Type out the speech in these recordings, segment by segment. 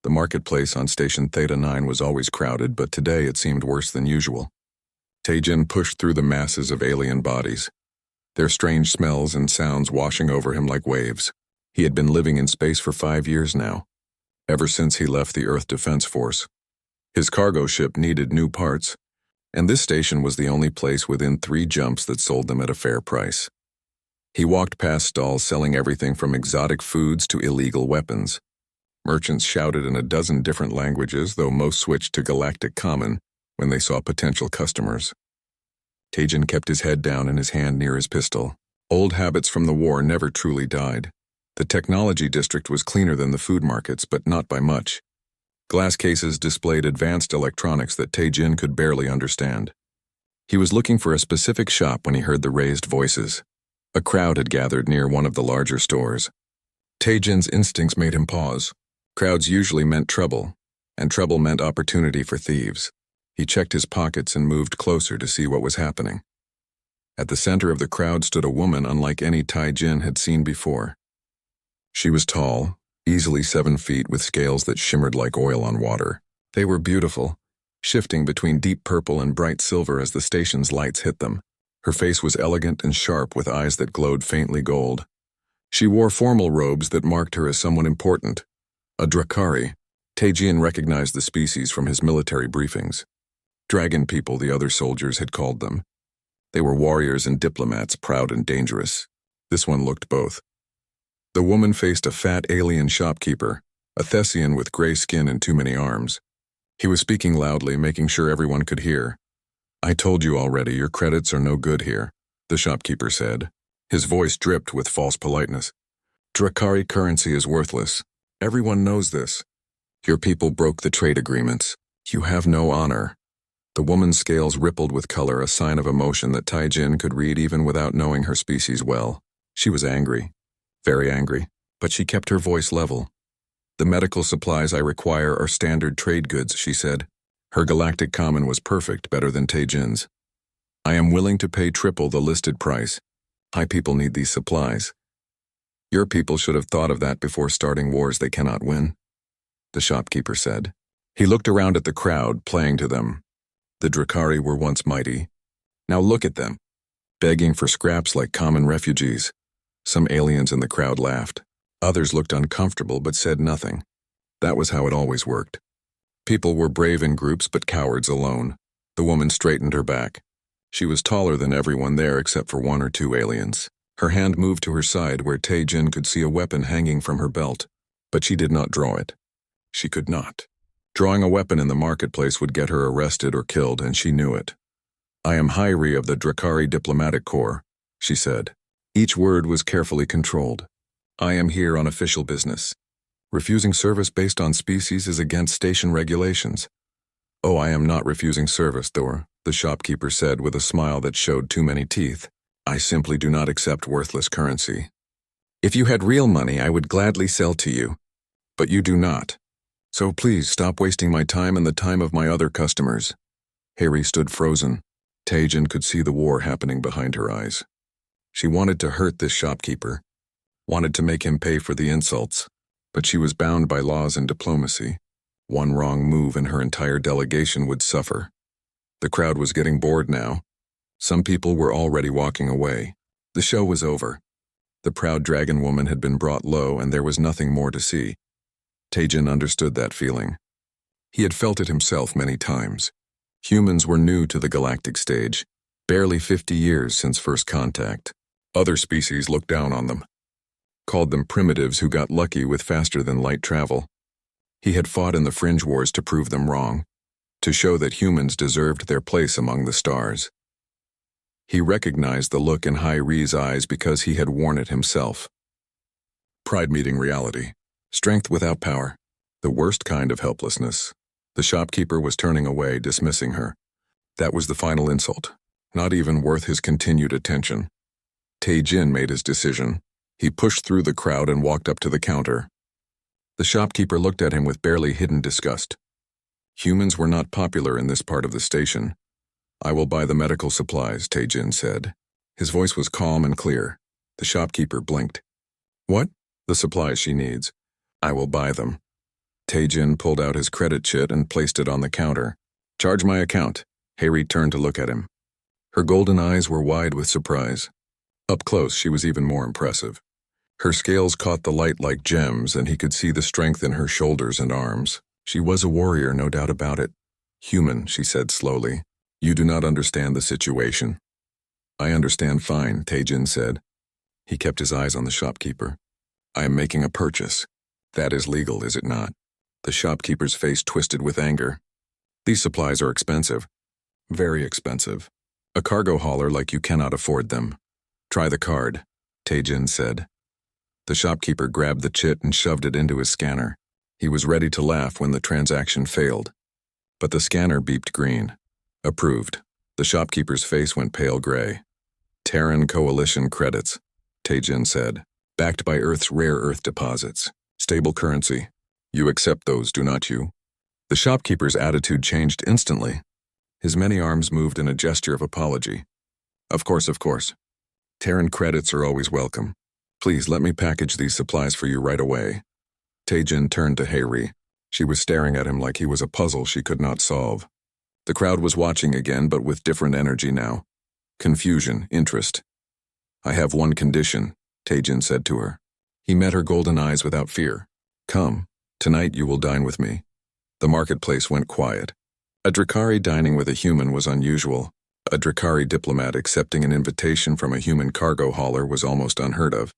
The marketplace on Station Theta 9 was always crowded, but today it seemed worse than usual. Taejin pushed through the masses of alien bodies, their strange smells and sounds washing over him like waves. He had been living in space for 5 years now, ever since he left the Earth Defense Force. His cargo ship needed new parts, and this station was the only place within 3 jumps that sold them at a fair price. He walked past stalls selling everything from exotic foods to illegal weapons. Merchants shouted in a dozen different languages, though most switched to Galactic Common when they saw potential customers. Taejin kept his head down and his hand near his pistol. Old habits from the war never truly died. The technology district was cleaner than the food markets, but not by much. Glass cases displayed advanced electronics that Taejin could barely understand. He was looking for a specific shop when he heard the raised voices. A crowd had gathered near one of the larger stores. Taejin's instincts made him pause. Crowds usually meant trouble, and trouble meant opportunity for thieves. He checked his pockets and moved closer to see what was happening. At the center of the crowd stood a woman unlike any Taejin had seen before. She was tall, easily 7 feet, with scales that shimmered like oil on water. They were beautiful, shifting between deep purple and bright silver as the station's lights hit them. Her face was elegant and sharp with eyes that glowed faintly gold. She wore formal robes that marked her as someone important. A Drakari. Taejin recognized the species from his military briefings. Dragon people, the other soldiers had called them. They were warriors and diplomats, proud and dangerous. This one looked both. The woman faced a fat alien shopkeeper, a Thessian with gray skin and too many arms. He was speaking loudly, making sure everyone could hear. "I told you already, your credits are no good here," the shopkeeper said. His voice dripped with false politeness. "Drakari currency is worthless. Everyone knows this. Your people broke the trade agreements. You have no honor." The woman's scales rippled with color, a sign of emotion that Taejin could read even without knowing her species well. She was angry, very angry, but she kept her voice level. "The medical supplies I require are standard trade goods," she said. Her Galactic Common was perfect, better than Taejin's. "I am willing to pay triple the listed price. My people need these supplies. Your people should have thought of that before starting wars they cannot win," the shopkeeper said. He looked around at the crowd, playing to them. The Drakari were once mighty. Now look at them, begging for scraps like common refugees. Some aliens in the crowd laughed. Others looked uncomfortable but said nothing. That was how it always worked. People were brave in groups but cowards alone. The woman straightened her back. She was taller than everyone there except for 1 or 2 aliens. Her hand moved to her side where Taejin could see a weapon hanging from her belt, but she did not draw it. She could not. Drawing a weapon in the marketplace would get her arrested or killed, and she knew it. "I am Hyri of the Drakari Diplomatic Corps," she said. Each word was carefully controlled. "I am here on official business. Refusing service based on species is against station regulations." "Oh, I am not refusing service, Thor," the shopkeeper said with a smile that showed too many teeth. "I simply do not accept worthless currency. If you had real money, I would gladly sell to you. But you do not. So please stop wasting my time and the time of my other customers." Harry stood frozen. Taejin could see the war happening behind her eyes. She wanted to hurt this shopkeeper, wanted to make him pay for the insults, but she was bound by laws and diplomacy. One wrong move and her entire delegation would suffer. The crowd was getting bored now. Some people were already walking away. The show was over. The proud dragon woman had been brought low and there was nothing more to see. Taejin understood that feeling. He had felt it himself many times. Humans were new to the galactic stage, barely 50 years since first contact. Other species looked down on them, called them primitives who got lucky with faster-than-light travel. He had fought in the fringe wars to prove them wrong, to show that humans deserved their place among the stars. He recognized the look in Hyri's eyes because he had worn it himself. Pride meeting reality. Strength without power. The worst kind of helplessness. The shopkeeper was turning away, dismissing her. That was the final insult, not even worth his continued attention. Taejin made his decision. He pushed through the crowd and walked up to the counter. The shopkeeper looked at him with barely hidden disgust. Humans were not popular in this part of the station. "I will buy the medical supplies," Taejin said. His voice was calm and clear. The shopkeeper blinked. "What?" "The supplies she needs. I will buy them." Taejin pulled out his credit chit and placed it on the counter. Charge my account. Haeri turned to look at him. Her golden eyes were wide with surprise. Up close, she was even more impressive. Her scales caught the light like gems, and he could see the strength in her shoulders and arms. She was a warrior, no doubt about it. Human, she said slowly. You do not understand the situation. I understand fine, Taejin said. He kept his eyes on the shopkeeper. I am making a purchase. That is legal, is it not? The shopkeeper's face twisted with anger. These supplies are expensive. Very expensive. A cargo hauler like you cannot afford them. Try the card, Taejin said. The shopkeeper grabbed the chit and shoved it into his scanner. He was ready to laugh when the transaction failed. But the scanner beeped green. Approved. The shopkeeper's face went pale gray. Terran Coalition credits, Taejin said. Backed by Earth's rare earth deposits. Stable currency. You accept those, do not you? The shopkeeper's attitude changed instantly. His many arms moved in a gesture of apology. Of course, of course. Terran credits are always welcome. Please let me package these supplies for you right away. Taejin turned to Haeri. She was staring at him like he was a puzzle she could not solve. The crowd was watching again, but with different energy now. Confusion, interest. I have one condition, Taejin said to her. He met her golden eyes without fear. Come, tonight you will dine with me. The marketplace went quiet. A Drakari dining with a human was unusual. A Drakari diplomat accepting an invitation from a human cargo hauler was almost unheard of.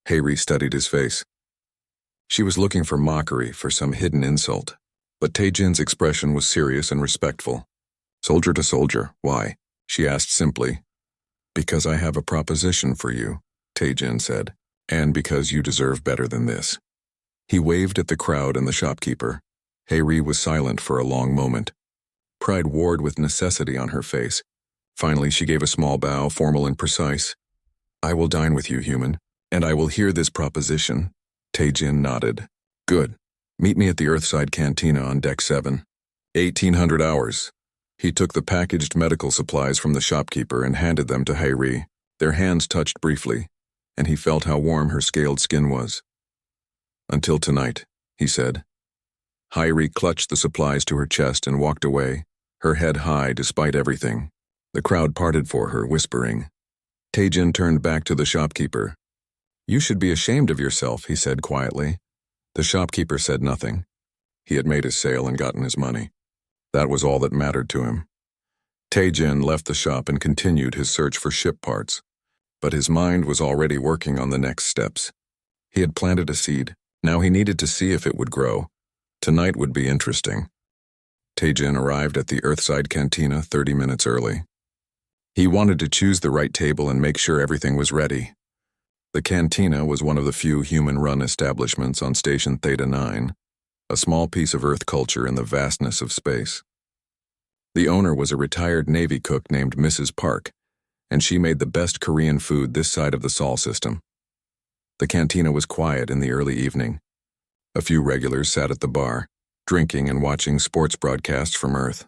Haeri studied his face. She was looking for mockery, for some hidden insult. But Taejin's expression was serious and respectful. Soldier to soldier, why? She asked simply. Because I have a proposition for you, Taejin said, and because you deserve better than this. He waved at the crowd and the shopkeeper. Haeri was silent for a long moment. Pride warred with necessity on her face. Finally, she gave a small bow, formal and precise. I will dine with you, human, and I will hear this proposition. Taejin nodded. Good. Meet me at the Earthside Cantina on Deck 7. 1800 hours. He took the packaged medical supplies from the shopkeeper and handed them to Haeri. Their hands touched briefly, and he felt how warm her scaled skin was. Until tonight, he said. Haeri clutched the supplies to her chest and walked away, her head high despite everything. The crowd parted for her, whispering. Taejin turned back to the shopkeeper. You should be ashamed of yourself, he said quietly. The shopkeeper said nothing. He had made his sale and gotten his money. That was all that mattered to him. Taejin left the shop and continued his search for ship parts. But his mind was already working on the next steps. He had planted a seed. Now he needed to see if it would grow. Tonight would be interesting. Taejin arrived at the Earthside Cantina 30 minutes early. He wanted to choose the right table and make sure everything was ready. The cantina was one of the few human-run establishments on Station Theta 9, a small piece of Earth culture in the vastness of space. The owner was a retired Navy cook named Mrs. Park, and she made the best Korean food this side of the Sol system. The cantina was quiet in the early evening. A few regulars sat at the bar, drinking and watching sports broadcasts from Earth.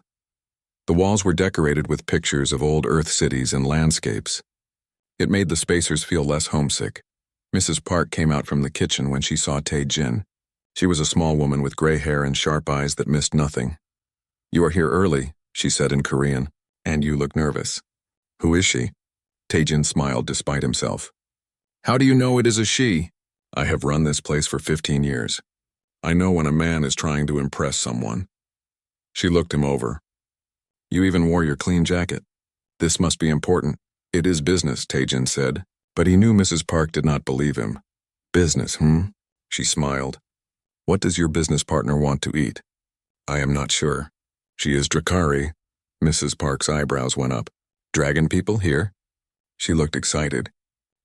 The walls were decorated with pictures of old Earth cities and landscapes. It made the spacers feel less homesick. Mrs. Park came out from the kitchen when she saw Taejin. She was a small woman with gray hair and sharp eyes that missed nothing. You are here early, she said in Korean, and you look nervous. Who is she? Taejin smiled despite himself. How do you know it is a she? I have run this place for 15 years. I know when a man is trying to impress someone. She looked him over. You even wore your clean jacket. This must be important. It is business, Taejin said, but he knew Mrs. Park did not believe him. Business, She smiled. What does your business partner want to eat? I am not sure. She is Drakari. Mrs. Park's eyebrows went up. Dragon people here? She looked excited.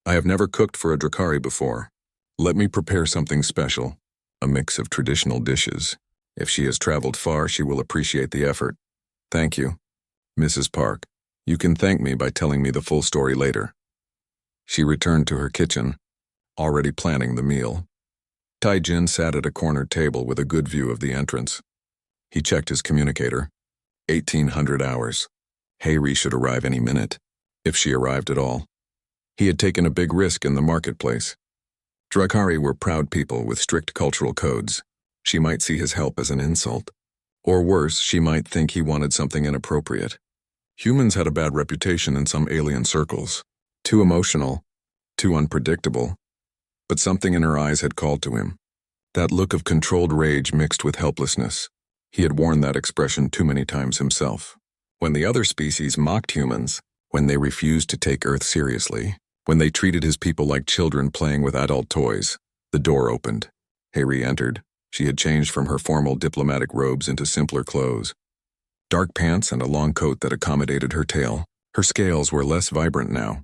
I have never cooked for a Drakari before. Let me prepare something special. A mix of traditional dishes. If she has traveled far, she will appreciate the effort. Thank you. Mrs. Park, you can thank me by telling me the full story later. She returned to her kitchen, already planning the meal. Taejin sat at a corner table with a good view of the entrance. He checked his communicator. 1800 hours. Haeri should arrive any minute, if she arrived at all. He had taken a big risk in the marketplace. Drakari were proud people with strict cultural codes. She might see his help as an insult. Or worse, she might think he wanted something inappropriate. Humans had a bad reputation in some alien circles. Too emotional, too unpredictable. But something in her eyes had called to him. That look of controlled rage mixed with helplessness. He had worn that expression too many times himself. When the other species mocked humans, when they refused to take Earth seriously, when they treated his people like children playing with adult toys, the door opened. Hayri entered. She had changed from her formal diplomatic robes into simpler clothes. Dark pants and a long coat that accommodated her tail. Her scales were less vibrant now,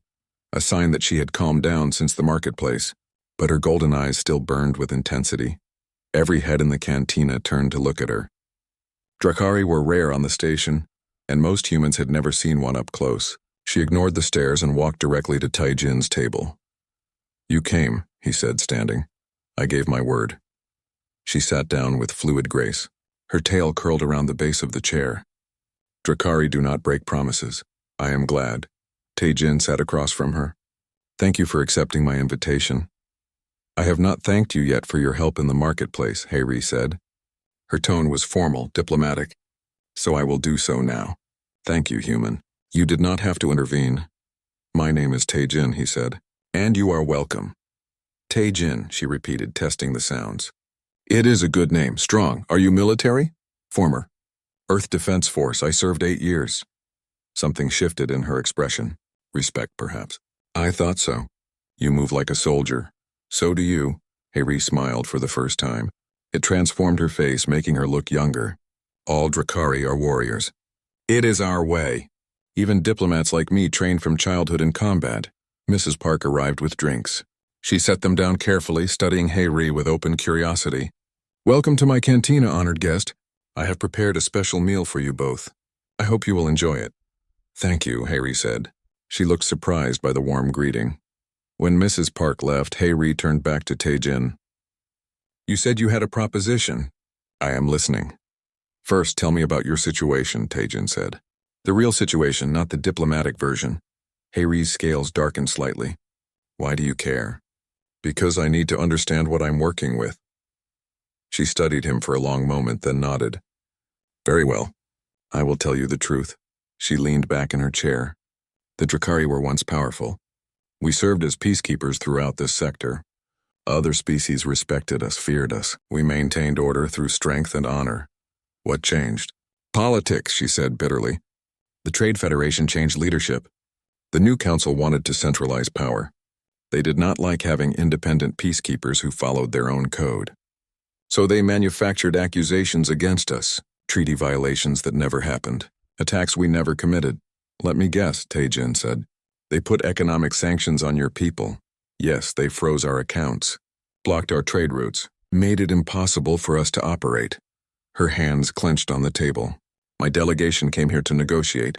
a sign that she had calmed down since the marketplace, but her golden eyes still burned with intensity. Every head in the cantina turned to look at her. Drakari were rare on the station, and most humans had never seen one up close. She ignored the stares and walked directly to Taijin's table. "You came," he said, standing. "I gave my word." She sat down with fluid grace. Her tail curled around the base of the chair. "Drakari do not break promises. I am glad." Taijin sat across from her. "Thank you for accepting my invitation." "I have not thanked you yet for your help in the marketplace," Hayri said. Her tone was formal, diplomatic. "So I will do so now. Thank you, human. You did not have to intervene." "My name is Taijin," he said. "And you are welcome." "Taijin," she repeated, testing the sounds. "It is a good name. Strong. Are you military?" "Former. Earth Defense Force. I served 8 years." Something shifted in her expression. Respect, perhaps. "I thought so. You move like a soldier." "So do you." Hayri smiled for the first time. It transformed her face, making her look younger. "All Drakari are warriors. It is our way. Even diplomats like me train from childhood in combat." Mrs. Park arrived with drinks. She set them down carefully, studying Hayri with open curiosity. "Welcome to my cantina, honored guest. I have prepared a special meal for you both. I hope you will enjoy it." "Thank you," Hayri said. She looked surprised by the warm greeting. When Mrs. Park left, Hayri turned back to Taijin. "You said you had a proposition." "I am listening." "First, tell me about your situation," Taijin said. "The real situation, not the diplomatic version." Hayri's scales darkened slightly. "Why do you care?" "Because I need to understand what I'm working with." She studied him for a long moment, then nodded. "Very well. I will tell you the truth." She leaned back in her chair. "The Drakari were once powerful. We served as peacekeepers throughout this sector. Other species respected us, feared us. We maintained order through strength and honor. What changed?" "Politics," she said bitterly. "The Trade Federation changed leadership. The new council wanted to centralize power. They did not like having independent peacekeepers who followed their own code. So they manufactured accusations against us, treaty violations that never happened, attacks we never committed." "Let me guess," Taijin said. "They put economic sanctions on your people. Yes, they froze our accounts, blocked our trade routes, made it impossible for us to operate." Her hands clenched on the table. "My delegation came here to negotiate.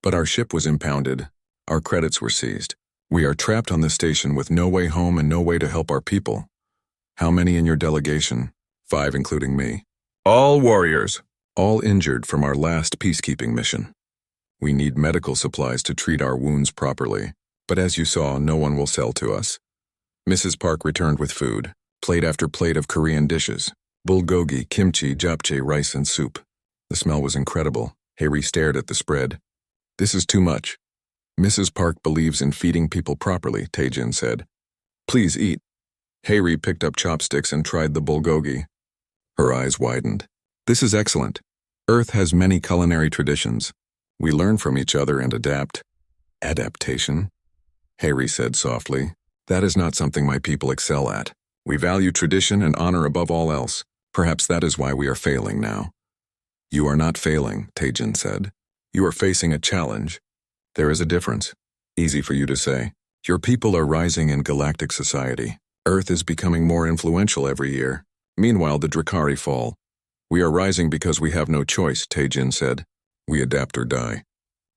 But our ship was impounded. Our credits were seized. We are trapped on the station with no way home and no way to help our people." "How many in your delegation?" "5, including me." "All warriors." "All injured from our last peacekeeping mission. We need medical supplies to treat our wounds properly. But as you saw, no one will sell to us." Mrs. Park returned with food, plate after plate of Korean dishes. Bulgogi, kimchi, japchae, rice, and soup. The smell was incredible. Hayri stared at the spread. "This is too much." "Mrs. Park believes in feeding people properly," Taijin said. "Please eat." Hayri picked up chopsticks and tried the bulgogi. Her eyes widened. "This is excellent. Earth has many culinary traditions. We learn from each other and adapt." "Adaptation?" Hayri said softly. "That is not something my people excel at. We value tradition and honor above all else. Perhaps that is why we are failing now." "You are not failing," Taijin said. "You are facing a challenge. There is a difference. Easy for you to say. Your people are rising in galactic society. Earth is becoming more influential every year. Meanwhile, the Drakari fall. We are rising because we have no choice," Taijin said. "We adapt or die.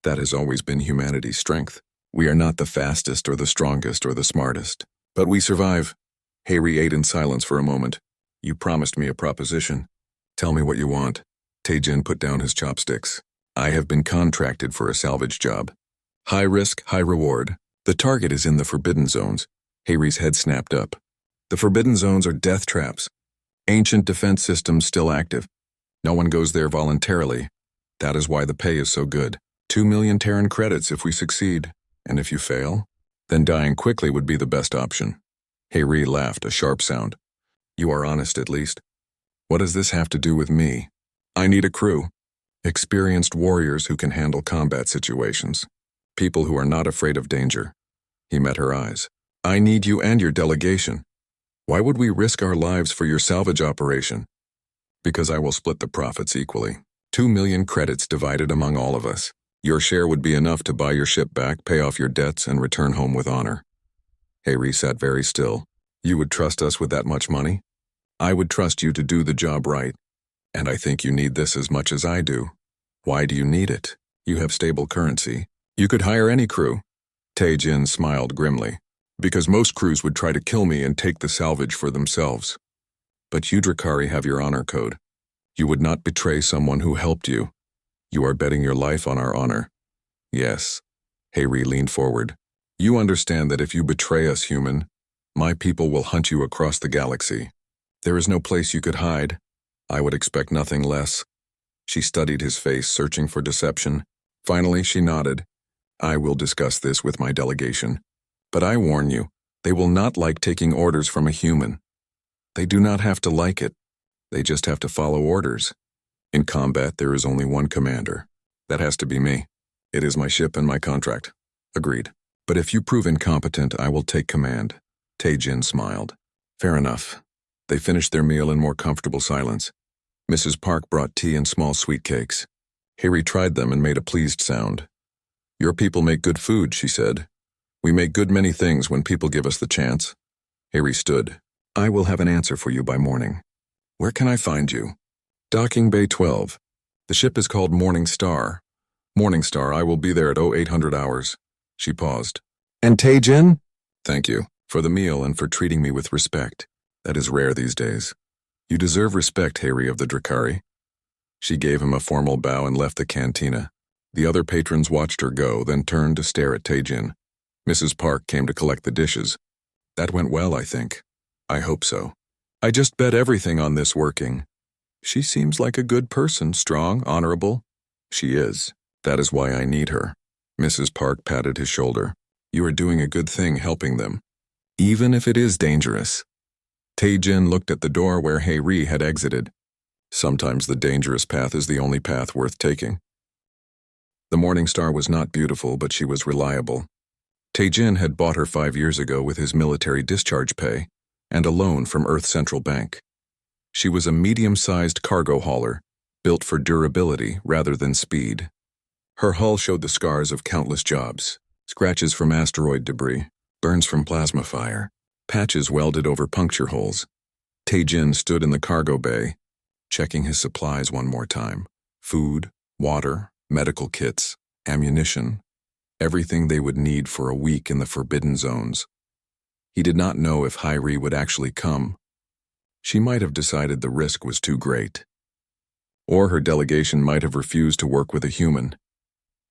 That has always been humanity's strength. We are not the fastest or the strongest or the smartest, but we survive." Hayri ate in silence for a moment. "You promised me a proposition. Tell me what you want." Taijin put down his chopsticks. "I have been contracted for a salvage job. High risk, high reward. The target is in the Forbidden Zones." Hayri's head snapped up. "The Forbidden Zones are death traps. Ancient defense systems still active. No one goes there voluntarily. That is why the pay is so good. 2 million Terran credits if we succeed. And if you fail, then dying quickly would be the best option. Hayri laughed, a sharp sound. You are honest at least. What does this have to do with me? I need a crew. Experienced warriors who can handle combat situations. People who are not afraid of danger. He met her eyes. I need you and your delegation. Why would we risk our lives for your salvage operation? Because I will split the profits equally. 2 million credits divided among all of us. Your share would be enough to buy your ship back, pay off your debts, and return home with honor. Hayri sat very still. You would trust us with that much money? I would trust you to do the job right. And I think you need this as much as I do. Why do you need it? You have stable currency. You could hire any crew. Tae-Jin smiled grimly. Because most crews would try to kill me and take the salvage for themselves. But you Drakari have your honor code. You would not betray someone who helped you. You are betting your life on our honor. Yes. Hayri leaned forward. You understand that if you betray us, human, my people will hunt you across the galaxy. There is no place you could hide. I would expect nothing less. She studied his face, searching for deception. Finally, she nodded. I will discuss this with my delegation. But I warn you, they will not like taking orders from a human. They do not have to like it. They just have to follow orders. In combat, there is only one commander. That has to be me. It is my ship and my contract. Agreed. But if you prove incompetent, I will take command. Tae-Jin smiled. Fair enough. They finished their meal in more comfortable silence. Mrs. Park brought tea and small sweet cakes. Hayri tried them and made a pleased sound. Your people make good food, she said. We make good many things when people give us the chance. Hayri stood. I will have an answer for you by morning. Where can I find you? Docking Bay 12. The ship is called Morning Star. Morning Star, I will be there at 0800 hours. She paused. And Tae-Jin? Thank you, for the meal and for treating me with respect. That is rare these days. You deserve respect, Hayri of the Drakari. She gave him a formal bow and left the cantina. The other patrons watched her go, then turned to stare at Tae-Jin. Mrs. Park came to collect the dishes. That went well, I think. I hope so. I just bet everything on this working. She seems like a good person, strong, honorable. She is. That is why I need her. Mrs. Park patted his shoulder. You are doing a good thing helping them. Even if it is dangerous. Tae-Jin looked at the door where Hayri had exited. Sometimes the dangerous path is the only path worth taking. The Morning Star was not beautiful, but she was reliable. Tae-Jin had bought her 5 years ago with his military discharge pay and a loan from Earth Central Bank. She was a medium-sized cargo hauler, built for durability rather than speed. Her hull showed the scars of countless jobs, scratches from asteroid debris, burns from plasma fire, patches welded over puncture holes. Tae-Jin stood in the cargo bay, checking his supplies one more time. Food, water, medical kits, ammunition, everything they would need for a week in the forbidden zones. He did not know if Hayri would actually come. She might have decided the risk was too great. Or her delegation might have refused to work with a human.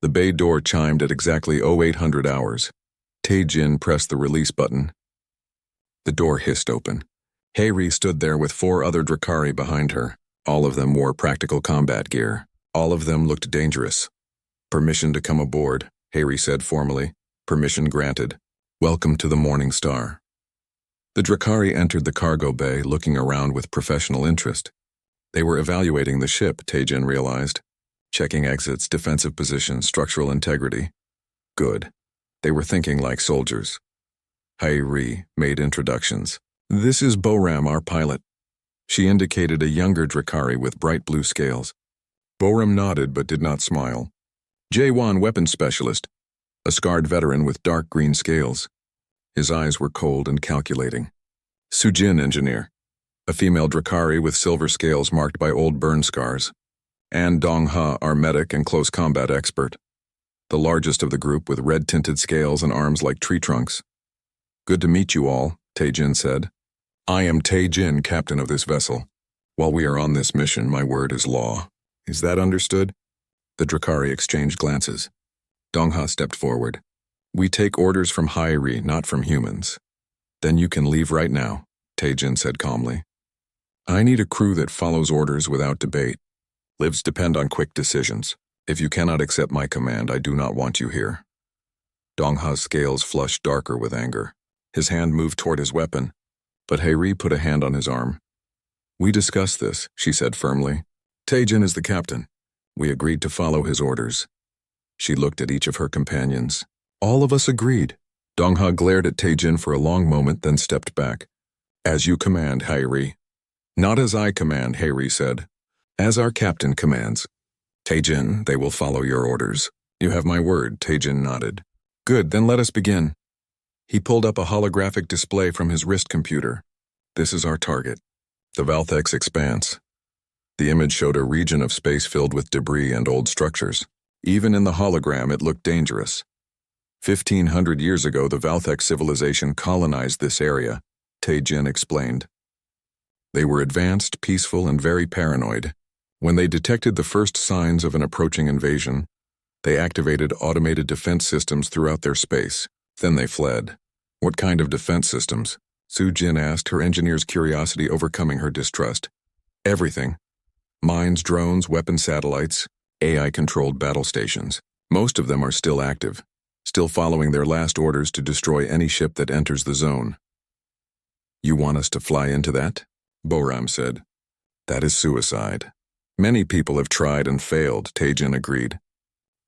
The bay door chimed at exactly 0800 hours. Tae-Jin pressed the release button. The door hissed open. Hayri stood there with 4 other Drakari behind her. All of them wore practical combat gear. All of them looked dangerous. Permission to come aboard, Hayri said formally. Permission granted. Welcome to the Morning Star. The Drakari entered the cargo bay, looking around with professional interest. They were evaluating the ship, Tae-Jin realized. Checking exits, defensive positions, structural integrity. Good. They were thinking like soldiers. Hayri made introductions. This is Boram, our pilot. She indicated a younger Drakari with bright blue scales. Boram nodded but did not smile. Jaewon, weapons specialist, a scarred veteran with dark green scales. His eyes were cold and calculating. Sujin, engineer, a female Drakari with silver scales marked by old burn scars. And Dong-ha, our medic and close combat expert, the largest of the group with red-tinted scales and arms like tree trunks. Good to meet you all, Tae-Jin said. I am Tae-Jin, captain of this vessel. While we are on this mission, my word is law. Is that understood? The Drakari exchanged glances. Dong-ha stepped forward. We take orders from Hayri, not from humans. Then you can leave right now, Tae-Jin said calmly. I need a crew that follows orders without debate. Lives depend on quick decisions. If you cannot accept my command, I do not want you here. Dongha's scales flushed darker with anger. His hand moved toward his weapon, but Haeri put a hand on his arm. We discussed this, she said firmly. Taejin is the captain. We agreed to follow his orders. She looked at each of her companions. All of us agreed. Dongha glared at Taejin for a long moment, then stepped back. As you command, Haeri. Not as I command, Haeri said. As our captain commands. Taejin, they will follow your orders. You have my word, Taejin nodded. Good, then let us begin. He pulled up a holographic display from his wrist computer. This is our target. The Valthex Expanse. The image showed a region of space filled with debris and old structures. Even in the hologram, it looked dangerous. 1,500 years ago, the Valthex civilization colonized this area, Taejin explained. They were advanced, peaceful, and very paranoid. When they detected the first signs of an approaching invasion, they activated automated defense systems throughout their space. Then they fled. What kind of defense systems? Su-jin asked, her engineer's curiosity overcoming her distrust. Everything. Mines, drones, weapon satellites, AI-controlled battle stations. Most of them are still active, still following their last orders to destroy any ship that enters the zone. You want us to fly into that? Boram said. That is suicide. Many people have tried and failed, Taejin agreed.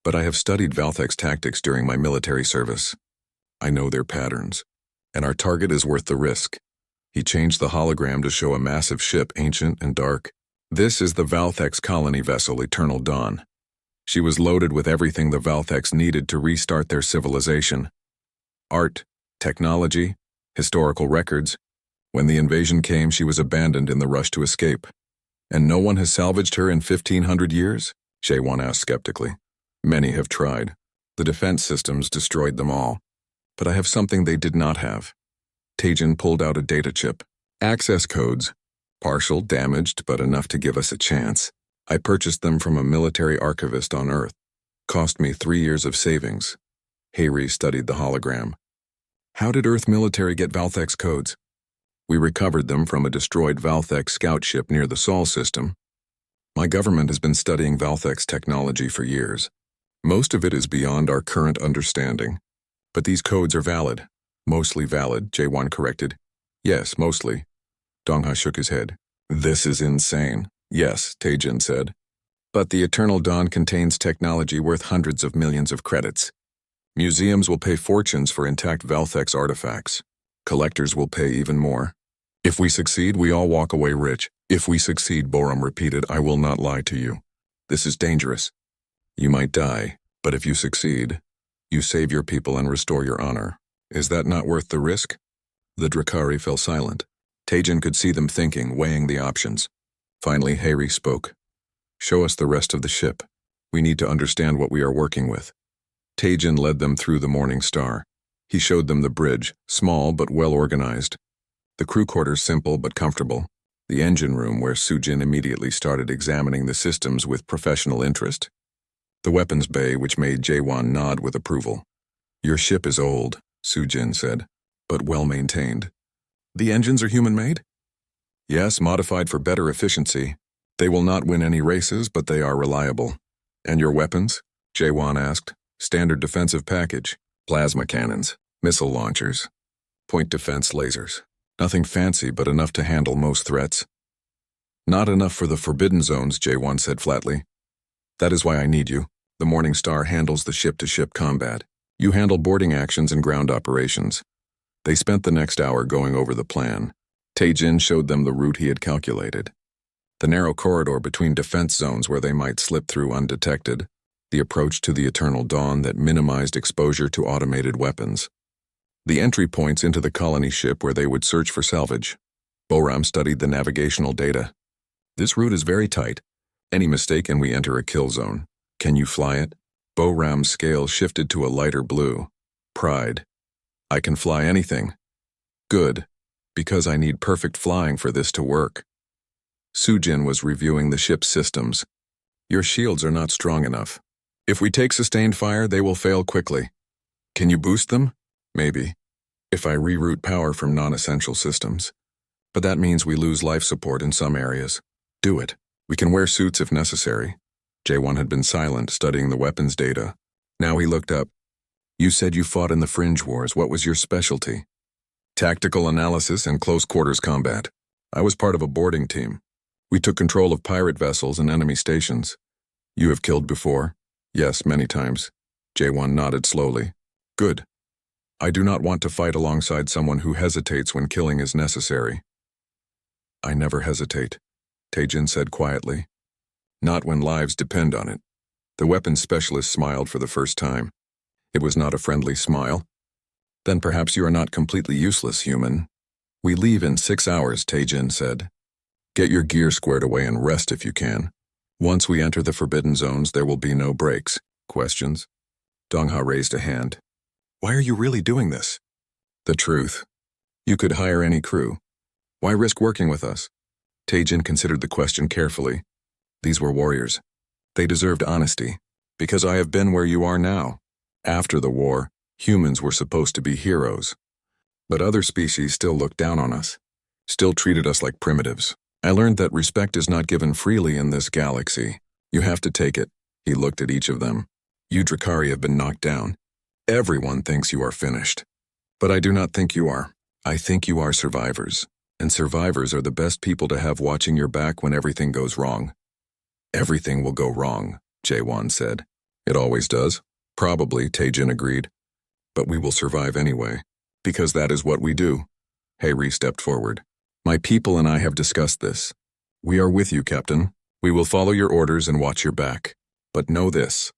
But I have studied Valthex tactics during my military service. I know their patterns, and our target is worth the risk. He changed the hologram to show a massive ship, ancient and dark. This is the Valthex colony vessel, Eternal Dawn. She was loaded with everything the Valthex needed to restart their civilization. Art, technology, historical records. When the invasion came, she was abandoned in the rush to escape. And no one has salvaged her in 1,500 years? Jaewon asked skeptically. Many have tried. The defense systems destroyed them all. But I have something they did not have. Taejin pulled out a data chip. Access codes. Partial, damaged, but enough to give us a chance. I purchased them from a military archivist on Earth. Cost me 3 years of savings. Haeri studied the hologram. How did Earth military get Valthex codes? We recovered them from a destroyed Valthex scout ship near the Sol system. My government has been studying Valthex technology for years. Most of it is beyond our current understanding. But these codes are valid. Mostly valid, Jaewon corrected. Yes, mostly. Dongha shook his head. This is insane. Yes, Taejin said. But the Eternal Dawn contains technology worth hundreds of millions of credits. Museums will pay fortunes for intact Valthex artifacts. Collectors will pay even more. If we succeed, we all walk away rich. If we succeed, Boram repeated, I will not lie to you. This is dangerous. You might die, but if you succeed, you save your people and restore your honor. Is that not worth the risk? The Drakari fell silent. Taejin could see them thinking, weighing the options. Finally, Haeri spoke. Show us the rest of the ship. We need to understand what we are working with. Taejin led them through the Morning Star. He showed them the bridge, small but well-organized. The crew quarters simple but comfortable. The engine room where Su-jin immediately started examining the systems with professional interest. The weapons bay, which made Jaewon nod with approval. Your ship is old, Su-jin said, but well-maintained. The engines are human-made? Yes, modified for better efficiency. They will not win any races, but they are reliable. And your weapons? Jaewon asked. Standard defensive package. Plasma cannons, missile launchers, point defense lasers. Nothing fancy, but enough to handle most threats. Not enough for the forbidden zones, Jaewon said flatly. That is why I need you. The Morning Star handles the ship-to-ship combat. You handle boarding actions and ground operations. They spent the next hour going over the plan. Taejin showed them the route he had calculated. The narrow corridor between defense zones where they might slip through undetected. The approach to the Eternal Dawn that minimized exposure to automated weapons. The entry points into the colony ship where they would search for salvage. Boram studied the navigational data. This route is very tight. Any mistake and we enter a kill zone. Can you fly it? Boram's scale shifted to a lighter blue. Pride. I can fly anything. Good, because I need perfect flying for this to work. Su-jin was reviewing the ship's systems. Your shields are not strong enough. If we take sustained fire, they will fail quickly. Can you boost them? Maybe. If I reroute power from non-essential systems. But that means we lose life support in some areas. Do it. We can wear suits if necessary. J1 had been silent, studying the weapons data. Now he looked up. You said you fought in the Fringe Wars. What was your specialty? Tactical analysis and close quarters combat. I was part of a boarding team. We took control of pirate vessels and enemy stations. You have killed before? Yes, many times. J1 nodded slowly. Good. I do not want to fight alongside someone who hesitates when killing is necessary. I never hesitate, Taejin said quietly. Not when lives depend on it. The weapons specialist smiled for the first time. It was not a friendly smile. Then perhaps you are not completely useless, human. We leave in 6 hours, Taejin said. Get your gear squared away and rest if you can. Once we enter the forbidden zones, there will be no breaks. Questions? Dongha raised a hand. Why are you really doing this? The truth. You could hire any crew. Why risk working with us? Taejin considered the question carefully. These were warriors. They deserved honesty. Because I have been where you are now. After the war, humans were supposed to be heroes. But other species still looked down on us. Still treated us like primitives. I learned that respect is not given freely in this galaxy. You have to take it. He looked at each of them. You Drakari have been knocked down. Everyone thinks you are finished. But I do not think you are. I think you are survivors. And survivors are the best people to have watching your back when everything goes wrong. Everything will go wrong, Jaewon said. It always does. Probably, Taejin agreed. But we will survive anyway. Because that is what we do. Haeri stepped forward. My people and I have discussed this. We are with you, Captain. We will follow your orders and watch your back. But know this.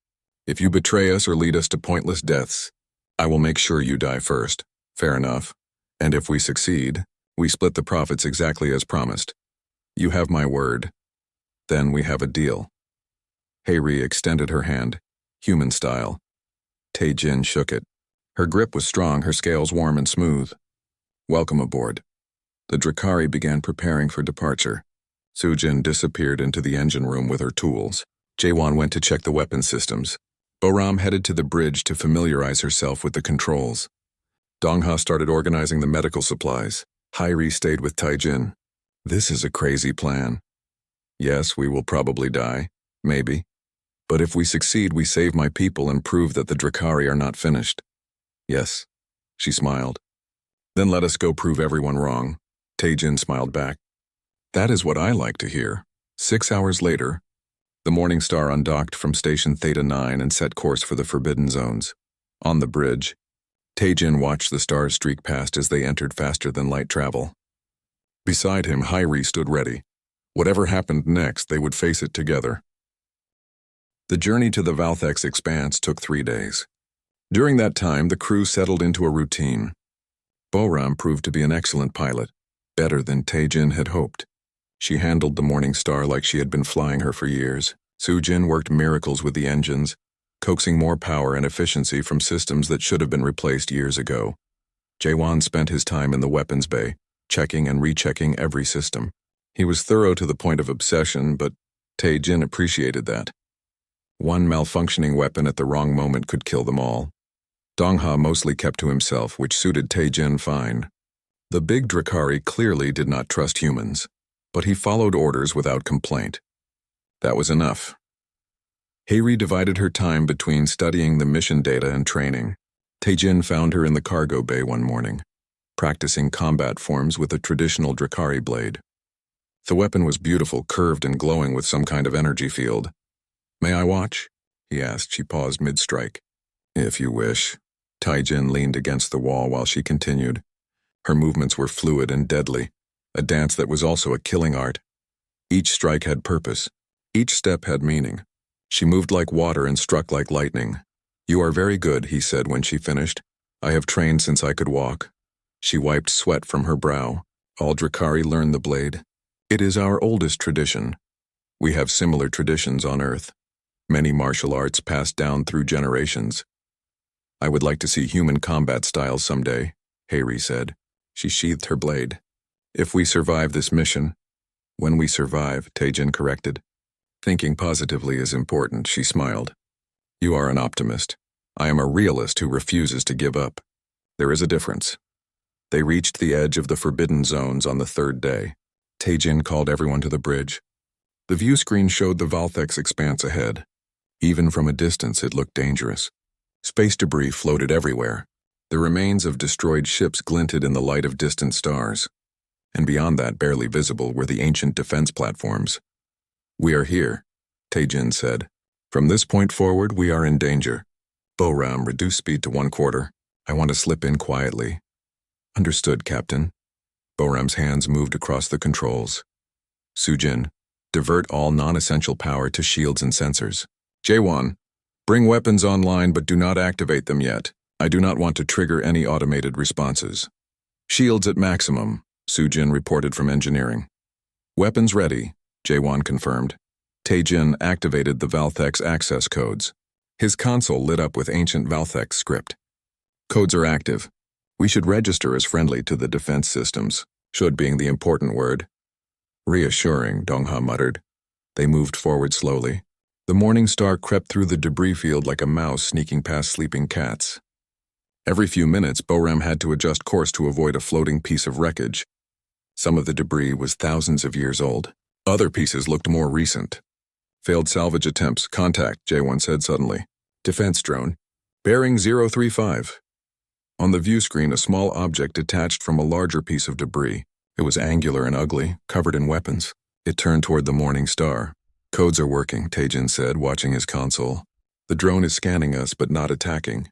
If you betray us or lead us to pointless deaths, I will make sure you die first. Fair enough. And if we succeed, we split the profits exactly as promised. You have my word. Then we have a deal. Haeri extended her hand, human style. Taejin shook it. Her grip was strong, her scales warm and smooth. Welcome aboard. The Drakari began preparing for departure. Sujin disappeared into the engine room with her tools. Jaewon went to check the weapon systems. Boram headed to the bridge to familiarize herself with the controls. Dongha started organizing the medical supplies. Haeri stayed with Taejin. This is a crazy plan. Yes, we will probably die. Maybe. But if we succeed, we save my people and prove that the Drakari are not finished. Yes. She smiled. Then let us go prove everyone wrong. Taejin smiled back. That is what I like to hear. 6 hours later, the Morning Star undocked from Station Theta 9 and set course for the Forbidden Zones. On the bridge, Taejin watched the stars streak past as they entered faster than light travel. Beside him, Haeri stood ready. Whatever happened next, they would face it together. The journey to the Valthex Expanse took 3 days. During that time, the crew settled into a routine. Boram proved to be an excellent pilot, better than Taejin had hoped. She handled the Morning Star like she had been flying her for years. Sujin worked miracles with the engines, coaxing more power and efficiency from systems that should have been replaced years ago. Jaewon spent his time in the weapons bay, checking and rechecking every system. He was thorough to the point of obsession, but Taejin appreciated that. One malfunctioning weapon at the wrong moment could kill them all. Dongha mostly kept to himself, which suited Taejin fine. The big Drakari clearly did not trust humans, but he followed orders without complaint. That was enough. Haeri divided her time between studying the mission data and training. Taejin found her in the cargo bay one morning, practicing combat forms with a traditional Drakari blade. The weapon was beautiful, curved and glowing with some kind of energy field. May I watch? He asked. She paused mid-strike. If you wish. Taejin leaned against the wall while she continued. Her movements were fluid and deadly, a dance that was also a killing art. Each strike had purpose. Each step had meaning. She moved like water and struck like lightning. You are very good, he said when she finished. I have trained since I could walk. She wiped sweat from her brow. All Drakari learn the blade. It is our oldest tradition. We have similar traditions on Earth. Many martial arts passed down through generations. I would like to see human combat styles someday, Haeri said. She sheathed her blade. If we survive this mission. When we survive, Taejin corrected. Thinking positively is important, she smiled. You are an optimist. I am a realist who refuses to give up. There is a difference. They reached the edge of the forbidden zones on the third day. Taejin called everyone to the bridge. The view screen showed the Valthex expanse ahead. Even from a distance, it looked dangerous. Space debris floated everywhere. The remains of destroyed ships glinted in the light of distant stars. And beyond that, barely visible, were the ancient defense platforms. "We are here," Taejin said. "From this point forward, we are in danger. Boram, reduce speed to 1/4. I want to slip in quietly." "Understood, Captain." Boram's hands moved across the controls. "Sujin, divert all non-essential power to shields and sensors. Jaewon, bring weapons online but do not activate them yet. I do not want to trigger any automated responses." "Shields at maximum," Sujin reported from engineering. "Weapons ready," Jaewon confirmed. Taejin activated the Valthex access codes. His console lit up with ancient Valthex script. "Codes are active. We should register as friendly to the defense systems, should being the important word." "Reassuring," Dongha muttered. They moved forward slowly. The morning star crept through the debris field like a mouse sneaking past sleeping cats. Every few minutes, Boram had to adjust course to avoid a floating piece of wreckage. Some of the debris was thousands of years old. Other pieces looked more recent. "Failed salvage attempts. Contact," Jaewon said suddenly. "Defense drone. Bearing 035. On the view screen, a small object detached from a larger piece of debris. It was angular and ugly, covered in weapons. It turned toward the morning star. "Codes are working," Taejin said, watching his console. "The drone is scanning us, but not attacking."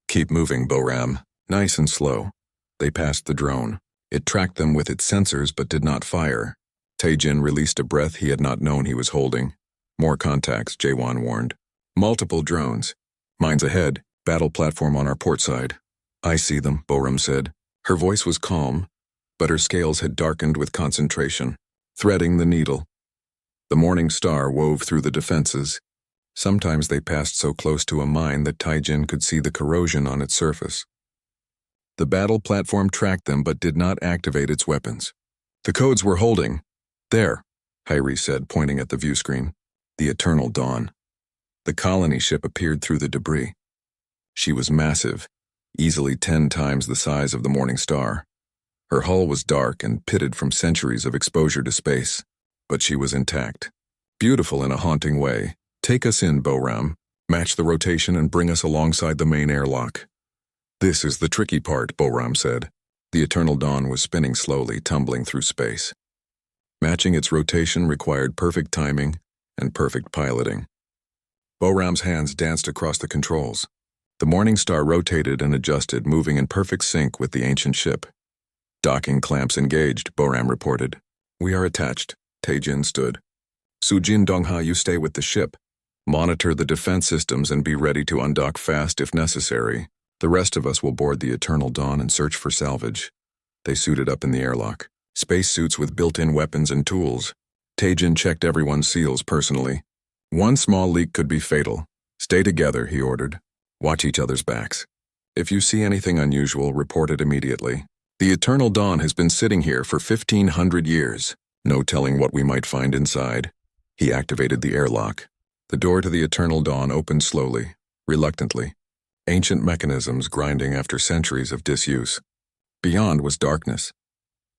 "Keep moving, Boram. Nice and slow." They passed the drone. It tracked them with its sensors, but did not fire. Taejin released a breath he had not known he was holding. "More contacts," Jaewon warned. "Multiple drones. Mine's ahead. Battle platform on our port side." "I see them," Boram said. Her voice was calm, but her scales had darkened with concentration, threading the needle. The morning star wove through the defenses. Sometimes they passed so close to a mine that Taejin could see the corrosion on its surface. The battle platform tracked them but did not activate its weapons. "The codes were holding." "There," Hyrie said, pointing at the view screen. The Eternal Dawn. The colony ship appeared through the debris. She was massive, easily 10 times the size of the morning star. Her hull was dark and pitted from centuries of exposure to space, but she was intact. Beautiful in a haunting way. "Take us in, Boram. Match the rotation and bring us alongside the main airlock." "This is the tricky part," Boram said. The Eternal Dawn was spinning slowly, tumbling through space. Matching its rotation required perfect timing and perfect piloting. Boram's hands danced across the controls. The morning star rotated and adjusted, moving in perfect sync with the ancient ship. "Docking clamps engaged," Boram reported. "We are attached." Taejin stood. "Sujin, Dongha, you stay with the ship. Monitor the defense systems and be ready to undock fast if necessary. The rest of us will board the Eternal Dawn and search for salvage." They suited up in the airlock. Spacesuits with built-in weapons and tools. Taejin checked everyone's seals personally. One small leak could be fatal. "Stay together," he ordered. "Watch each other's backs. If you see anything unusual, report it immediately. The Eternal Dawn has been sitting here for 1,500 years. No telling what we might find inside." He activated the airlock. The door to the Eternal Dawn opened slowly, reluctantly. Ancient mechanisms grinding after centuries of disuse. Beyond was darkness.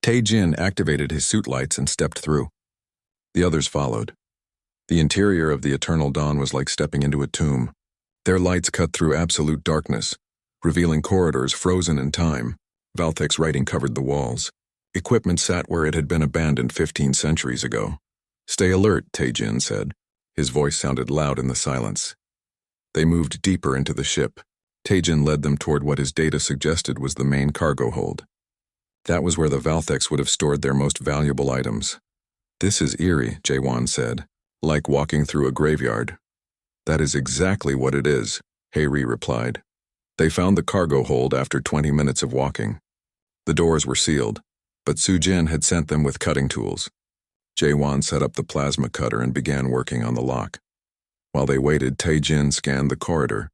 Taejin activated his suit lights and stepped through. The others followed. The interior of the Eternal Dawn was like stepping into a tomb. Their lights cut through absolute darkness, revealing corridors frozen in time. Valthex writing covered the walls. Equipment sat where it had been abandoned 15 centuries ago. "Stay alert," Taejin said. His voice sounded loud in the silence. They moved deeper into the ship. Taejin led them toward what his data suggested was the main cargo hold. That was where the Valthex would have stored their most valuable items. "This is eerie," Jaewon said, "like walking through a graveyard." "That is exactly what it is," Hyrie replied. They found the cargo hold after 20 minutes of walking. The doors were sealed, but Sujin had sent them with cutting tools. Jaewon set up the plasma cutter and began working on the lock. While they waited, Taejin scanned the corridor.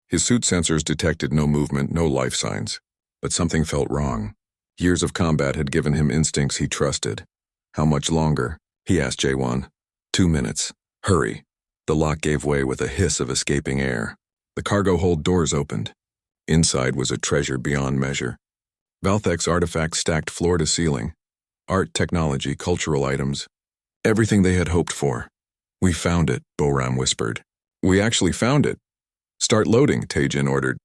His suit sensors detected no movement, no life signs, but something felt wrong. Years of combat had given him instincts he trusted. "How much longer?" he asked Jaewon. 2 minutes. "Hurry." The lock gave way with a hiss of escaping air. The cargo hold doors opened. Inside was a treasure beyond measure. Valthex artifacts stacked floor to ceiling. Art, technology, cultural items. Everything they had hoped for. We found it, Boram whispered. We actually found it. Start loading, Taejin ordered.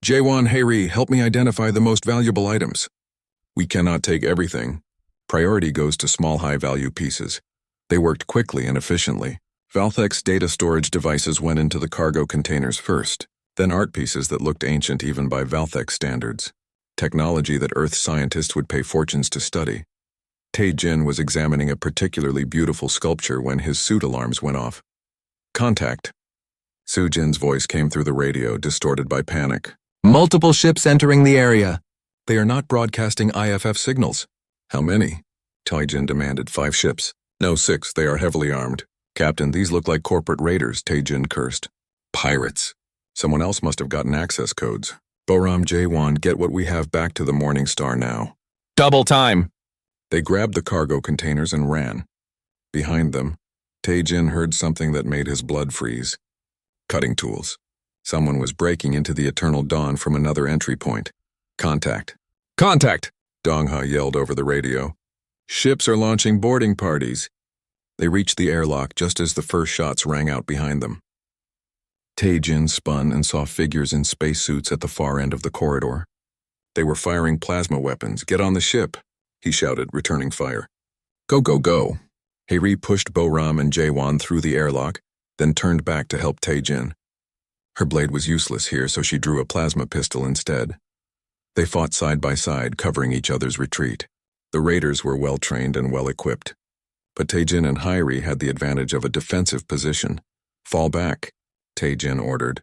Jaewon, Haeri, help me identify the most valuable items. We cannot take everything. Priority goes to small high-value pieces. They worked quickly and efficiently. Valthex data storage devices went into the cargo containers first, then art pieces that looked ancient even by Valthex standards. Technology that Earth scientists would pay fortunes to study. Taejin was examining a particularly beautiful sculpture when his suit alarms went off. Contact. Sujin's voice came through the radio, distorted by panic. Multiple ships entering the area. They are not broadcasting IFF signals. How many? Taejin demanded. 5 ships. No, 6. They are heavily armed. Captain, these look like corporate raiders, Taejin cursed. Pirates. Someone else must have gotten access codes. Boram, Jaewon, get what we have back to the Morning Star now. Double time. They grabbed the cargo containers and ran. Behind them, Taejin heard something that made his blood freeze. Cutting tools. Someone was breaking into the Eternal Dawn from another entry point. Contact. Contact! Dongha yelled over the radio. Ships are launching boarding parties. They reached the airlock just as the first shots rang out behind them. Taejin spun and saw figures in spacesuits at the far end of the corridor. They were firing plasma weapons. Get on the ship, he shouted, returning fire. Go, go, go. Haeri pushed Boram and Jaewon through the airlock, then turned back to help Taejin. Her blade was useless here, so she drew a plasma pistol instead. They fought side by side, covering each other's retreat. The raiders were well-trained and well-equipped. But Taejin and Haeri had the advantage of a defensive position. Fall back, Taejin ordered.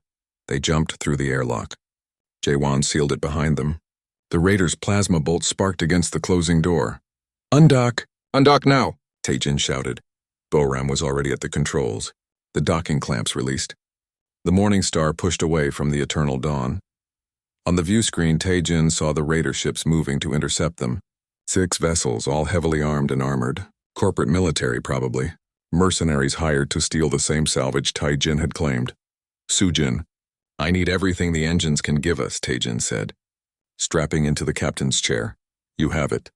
They jumped through the airlock. Jaewon sealed it behind them. The raiders' plasma bolt sparked against the closing door. Undock! Undock now! Taejin shouted. Boram was already at the controls. The docking clamps released. The Morning Star pushed away from the Eternal Dawn. On the view screen, Taejin saw the raider ships moving to intercept them. 6 vessels, all heavily armed and armored. Corporate military, probably. Mercenaries hired to steal the same salvage Taejin had claimed. Sujin. I need everything the engines can give us, Taejin said. Strapping into the captain's chair. You have it.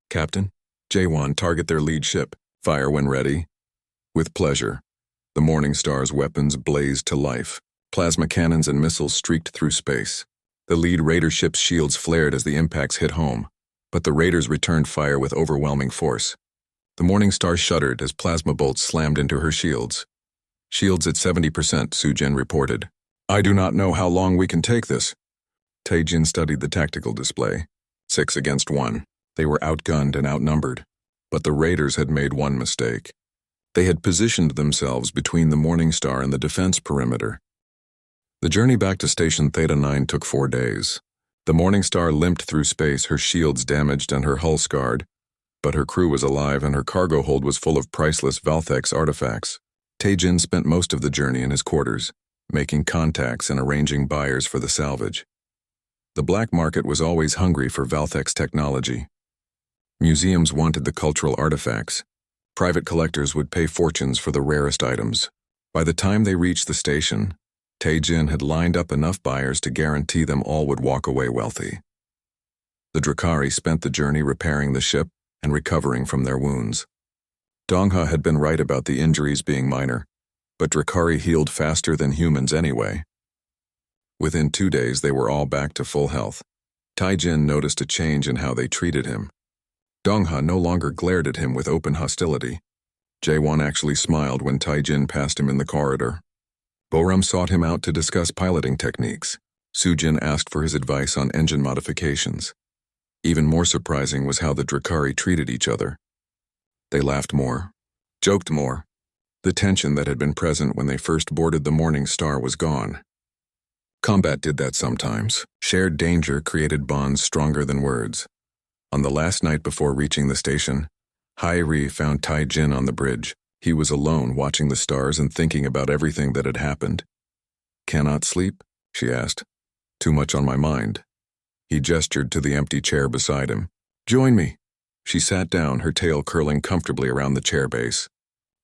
Captain? Jaewon, target their lead ship. Fire when ready. With pleasure. The Morning Star's weapons blazed to life. Plasma cannons and missiles streaked through space. The lead raider ship's shields flared as the impacts hit home, but the raiders returned fire with overwhelming force. The Morning Star shuddered as plasma bolts slammed into her shields. Shields at 70%, Sujin reported. I do not know how long we can take this. Taejin studied the tactical display. 6 against 1. They were outgunned and outnumbered. But the raiders had made one mistake. They had positioned themselves between the Morning Star and the defense perimeter. The journey back to Station Theta 9 took 4 days. The Morning Star limped through space, her shields damaged and her hull scarred. But her crew was alive and her cargo hold was full of priceless Valthex artifacts. Taejin spent most of the journey in his quarters, making contacts and arranging buyers for the salvage. The black market was always hungry for Valthex technology. Museums wanted the cultural artifacts. Private collectors would pay fortunes for the rarest items. By the time they reached the station, Taejin had lined up enough buyers to guarantee them all would walk away wealthy. The Drakari spent the journey repairing the ship and recovering from their wounds. Dongha had been right about the injuries being minor, but Drakari healed faster than humans anyway. Within 2 days, they were all back to full health. Taejin noticed a change in how they treated him. Dongha no longer glared at him with open hostility. Jaewon actually smiled when Taejin passed him in the corridor. Boram sought him out to discuss piloting techniques. Sujin asked for his advice on engine modifications. Even more surprising was how the Drakari treated each other. They laughed more, joked more. The tension that had been present when they first boarded the Morning Star was gone. Combat did that sometimes. Shared danger created bonds stronger than words. On the last night before reaching the station, Haeri found Taejin on the bridge. He was alone, watching the stars and thinking about everything that had happened. Cannot sleep? She asked. Too much on my mind. He gestured to the empty chair beside him. Join me. She sat down, her tail curling comfortably around the chair base.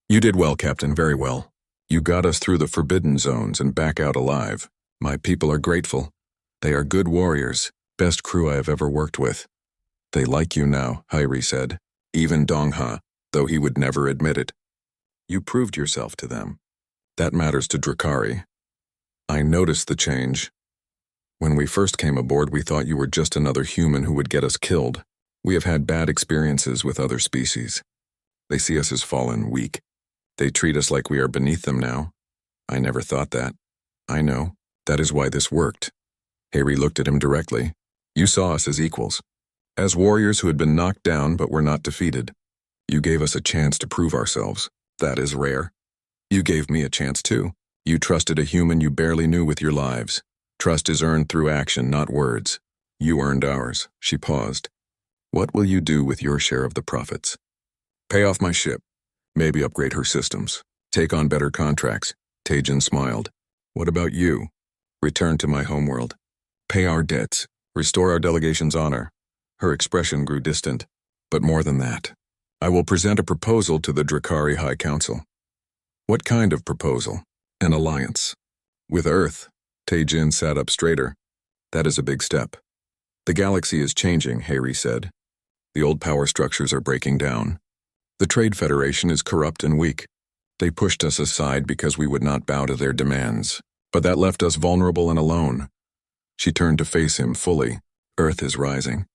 You did well, Captain, very well. You got us through the forbidden zones and back out alive. My people are grateful. They are good warriors. Best crew I have ever worked with. They like you now, Hyri said. Even Dongha, though he would never admit it. You proved yourself to them. That matters to Drakari. I noticed the change. When we first came aboard, we thought you were just another human who would get us killed. We have had bad experiences with other species. They see us as fallen, weak. They treat us like we are beneath them now. I never thought that. I know. That is why this worked. Harry looked at him directly. You saw us as equals. As warriors who had been knocked down but were not defeated. You gave us a chance to prove ourselves. That is rare. You gave me a chance too. You trusted a human you barely knew with your lives. Trust is earned through action, not words. You earned ours. She paused. What will you do with your share of the profits? Pay off my ship. Maybe upgrade her systems. Take on better contracts. Taejin smiled. What about you? Return to my homeworld. Pay our debts. Restore our delegation's honor. Her expression grew distant. But more than that. I will present a proposal to the Drakari High Council. What kind of proposal? An alliance. With Earth. Taejin sat up straighter. That is a big step. The galaxy is changing, Harry said. The old power structures are breaking down. The Trade Federation is corrupt and weak. They pushed us aside because we would not bow to their demands. But that left us vulnerable and alone. She turned to face him fully. Earth is rising.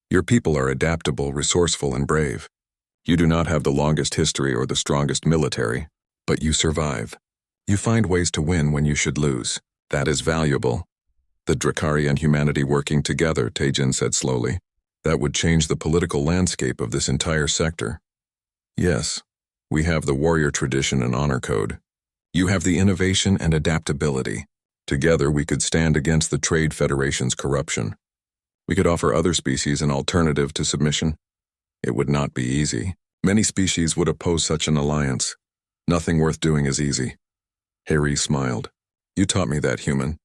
Your people are adaptable, resourceful, and brave. You do not have the longest history or the strongest military, but you survive. You find ways to win when you should lose. That is valuable. The Drakari and humanity working together, Taejin said slowly. That would change the political landscape of this entire sector. Yes, we have the warrior tradition and honor code. You have the innovation and adaptability. Together we could stand against the Trade Federation's corruption. We could offer other species an alternative to submission. It would not be easy. Many species would oppose such an alliance. Nothing worth doing is easy. Harry smiled. You taught me that, human.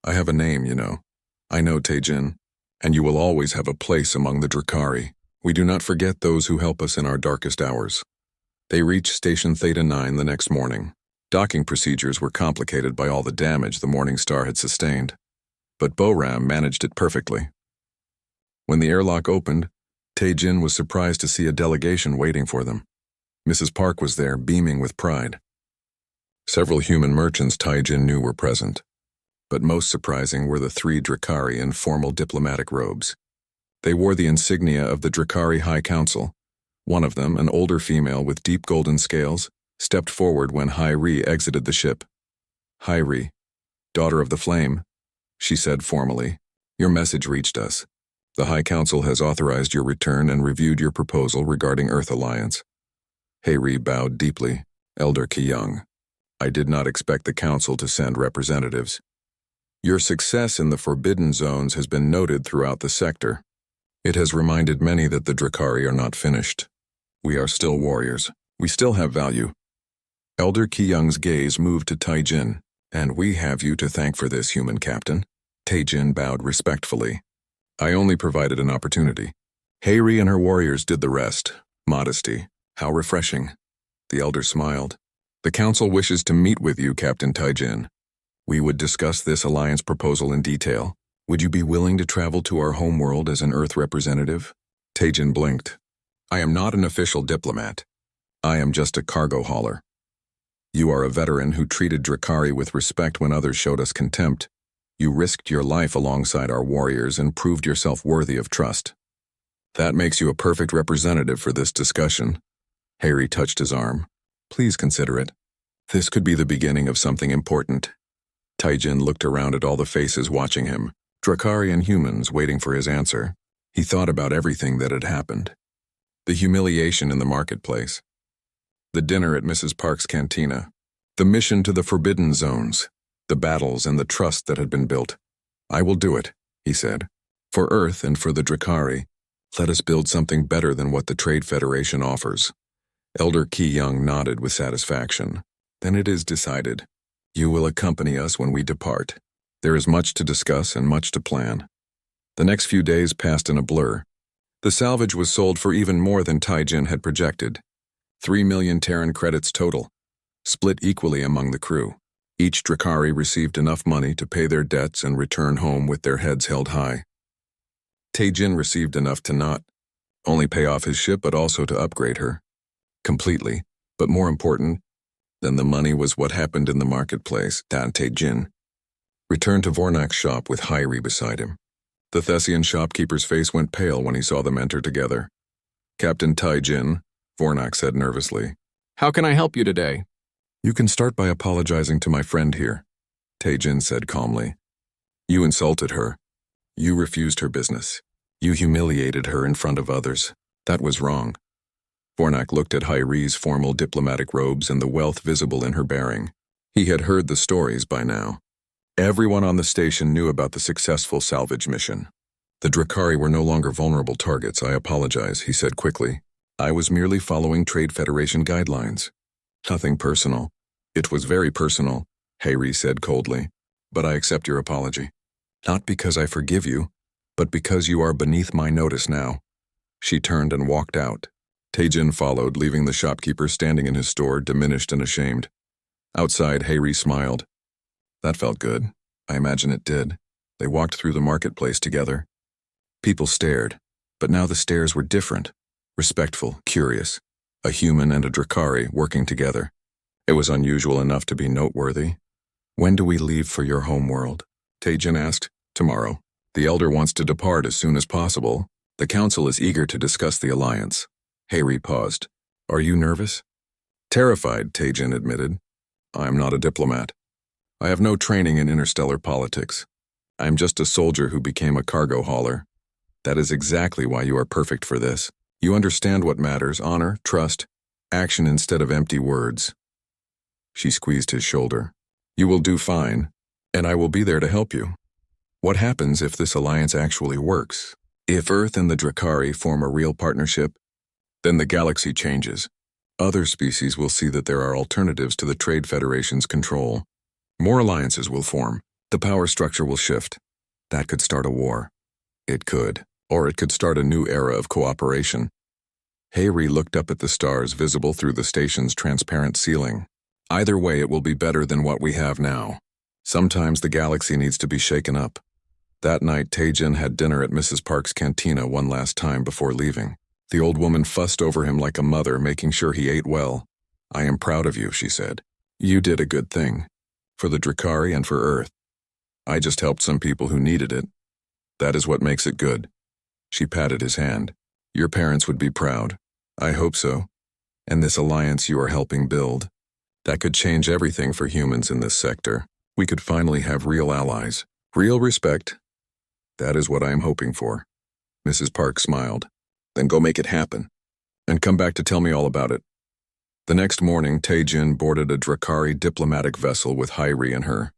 I have a name, you know. I know, Taejin. And you will always have a place among the Drakari. We do not forget those who help us in our darkest hours. They reached Station Theta 9 the next morning. Docking procedures were complicated by all the damage the Morning Star had sustained. But Boram managed it perfectly. When the airlock opened, Taejin was surprised to see a delegation waiting for them. Mrs. Park was there, beaming with pride. Several human merchants Taejin knew were present. But most surprising were the 3 Drakari in formal diplomatic robes. They wore the insignia of the Drakari High Council. One of them, an older female with deep golden scales, stepped forward when Hyri exited the ship. Hyri, daughter of the Flame, she said formally, your message reached us. The High Council has authorized your return and reviewed your proposal regarding Earth Alliance. Hyri bowed deeply. Elder Kyung, I did not expect the Council to send representatives. Your success in the Forbidden Zones has been noted throughout the sector. It has reminded many that the Drakari are not finished. We are still warriors. We still have value. Elder Kyung's gaze moved to Taejin. And we have you to thank for this, human captain. Taejin bowed respectfully. I only provided an opportunity. Harry and her warriors did the rest. Modesty. How refreshing. The elder smiled. The council wishes to meet with you, Captain Taejin. We would discuss this alliance proposal in detail. Would you be willing to travel to our homeworld as an Earth representative? Taejin blinked. I am not an official diplomat. I am just a cargo hauler. You are a veteran who treated Drakari with respect when others showed us contempt. You risked your life alongside our warriors and proved yourself worthy of trust. That makes you a perfect representative for this discussion. Harry touched his arm. Please consider it. This could be the beginning of something important. Taejin looked around at all the faces watching him, Drakari and humans waiting for his answer. He thought about everything that had happened. The humiliation in the marketplace. The dinner at Mrs. Park's cantina. The mission to the Forbidden Zones. The battles and the trust that had been built. I will do it, he said. For Earth and for the Drakari, let us build something better than what the Trade Federation offers. Elder Ki-young nodded with satisfaction. Then it is decided. You will accompany us when we depart. There is much to discuss and much to plan. The next few days passed in a blur. The salvage was sold for even more than Taejin had projected. 3 million Terran credits total, split equally among the crew. Each Drakari received enough money to pay their debts and return home with their heads held high. Tae-jin received enough to not only pay off his ship but also to upgrade her. Completely. But more important than the money was what happened in the marketplace. Dan Tae-jin returned to Vornak's shop with Hyri beside him. The Thessian shopkeeper's face went pale when he saw them enter together. Captain Tae-jin, Vornak said nervously. How can I help you today? You can start by apologizing to my friend here, Tae-jin said calmly. You insulted her. You refused her business. You humiliated her in front of others. That was wrong. Vornak looked at Hyri's formal diplomatic robes and the wealth visible in her bearing. He had heard the stories by now. Everyone on the station knew about the successful salvage mission. The Drakari were no longer vulnerable targets. I apologize, he said quickly. I was merely following Trade Federation guidelines. Nothing personal. It was very personal, Hyri said coldly. But I accept your apology. Not because I forgive you, but because you are beneath my notice now. She turned and walked out. Tae-jin followed, leaving the shopkeeper standing in his store, diminished and ashamed. Outside, Hyri smiled. That felt good. I imagine it did. They walked through the marketplace together. People stared, but now the stares were different. Respectful, curious. A human and a Drakari working together. It was unusual enough to be noteworthy. When do we leave for your homeworld? Tae-jin asked. Tomorrow. The elder wants to depart as soon as possible. The council is eager to discuss the alliance. Hyri paused. Are you nervous? Terrified, Tae-jin admitted. I am not a diplomat. I have no training in interstellar politics. I am just a soldier who became a cargo hauler. That is exactly why you are perfect for this. You understand what matters: honor, trust, action instead of empty words. She squeezed his shoulder. You will do fine, and I will be there to help you. What happens if this alliance actually works? If Earth and the Drakari form a real partnership, then the galaxy changes. Other species will see that there are alternatives to the Trade Federation's control. More alliances will form. The power structure will shift. That could start a war. It could. Or it could start a new era of cooperation. Hyri looked up at the stars visible through the station's transparent ceiling. Either way, it will be better than what we have now. Sometimes the galaxy needs to be shaken up. That night, Tae-jin had dinner at Mrs. Park's cantina one last time before leaving. The old woman fussed over him like a mother, making sure he ate well. I am proud of you, she said. You did a good thing. For the Drakari and for Earth. I just helped some people who needed it. That is what makes it good. She patted his hand. Your parents would be proud. I hope so. And this alliance you are helping build. That could change everything for humans in this sector. We could finally have real allies. Real respect. That is what I am hoping for. Mrs. Park smiled. Then go make it happen. And come back to tell me all about it. The next morning, Tae-jin boarded a Drakari diplomatic vessel with Hyri and her.